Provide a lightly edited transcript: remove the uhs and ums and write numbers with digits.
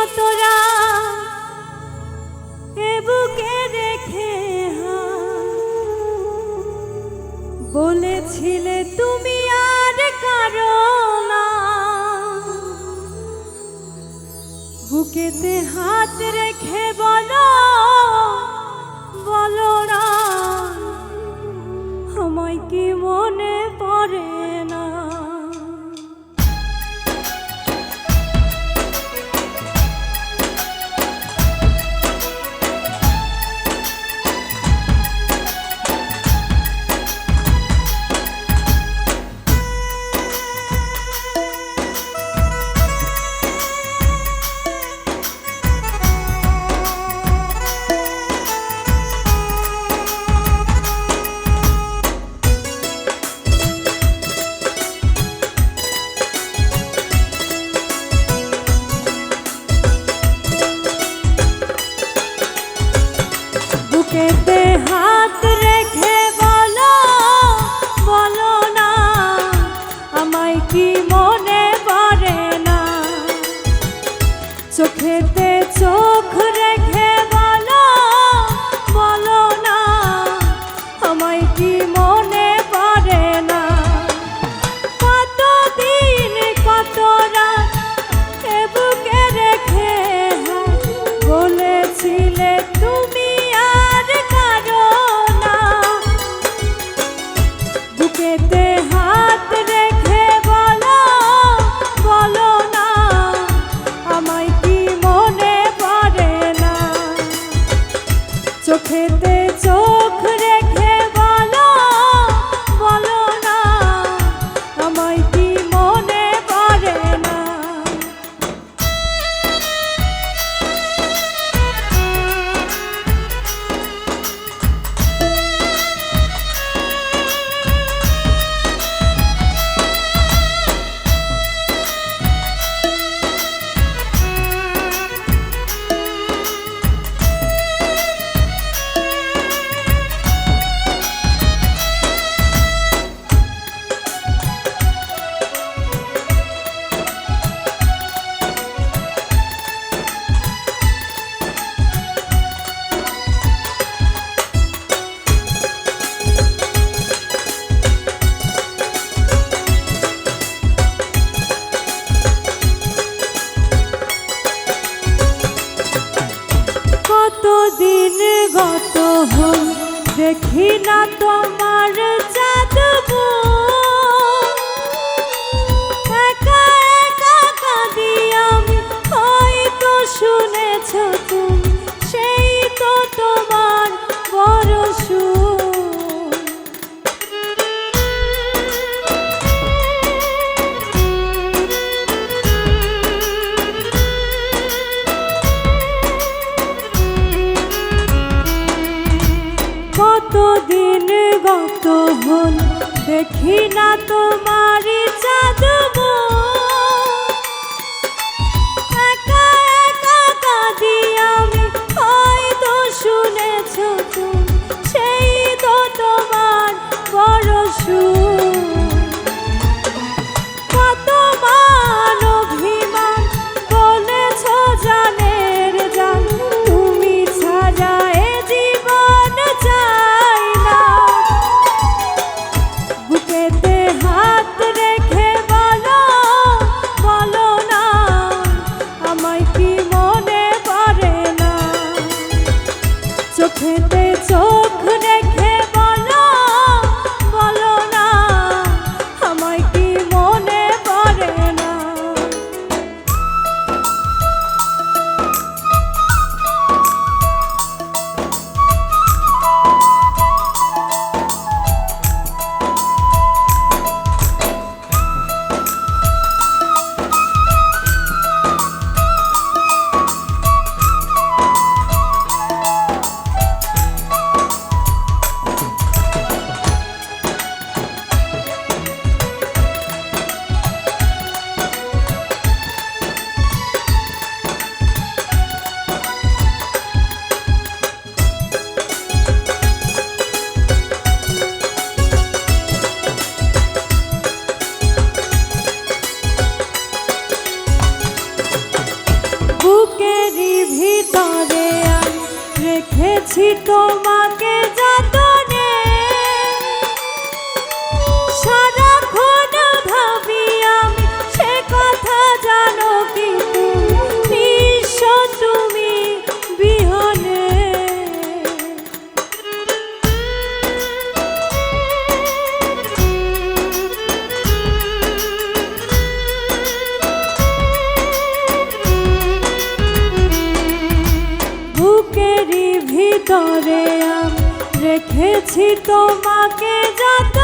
কতরা এ বুকে রেখে বলেছিলে তুমি আর কারো না, বুকেতে হাত রেখে বলো বলো না আমায় কি মনে পড়ে না। বুকেতে হাত রেখে বলো বলো না আমায় কি মনে পড়ে না, চোখেতে চোখ রেখে বলো বলো না আমায় কি মনে পড়ে না। কতদিন কত রাত এ বুকে রেখে বলেছিলে তুমি বুকেতে হাত রেখে বলো বলো না আমায় কি মনে পড়ে না, চোখেতে চোখ রেখে বলো বলো না আমায় কি মনে পড়ে না। কতদিন গত হল দেখি না তোমার চাঁদবো, একা একা কাঁদি আমি হয়তো শুনেছ তুমি সেই তো তোমার বড় সুর। কতদিন রেখেছি তোমাকে যতনে, সারাক্ষণ ভাবি আমি সে কথা জানো কি তুমি নিঃস্ব তুমি বিহনে। বুকেরই ভিতরে আমি রেখেছি তোমাকে যত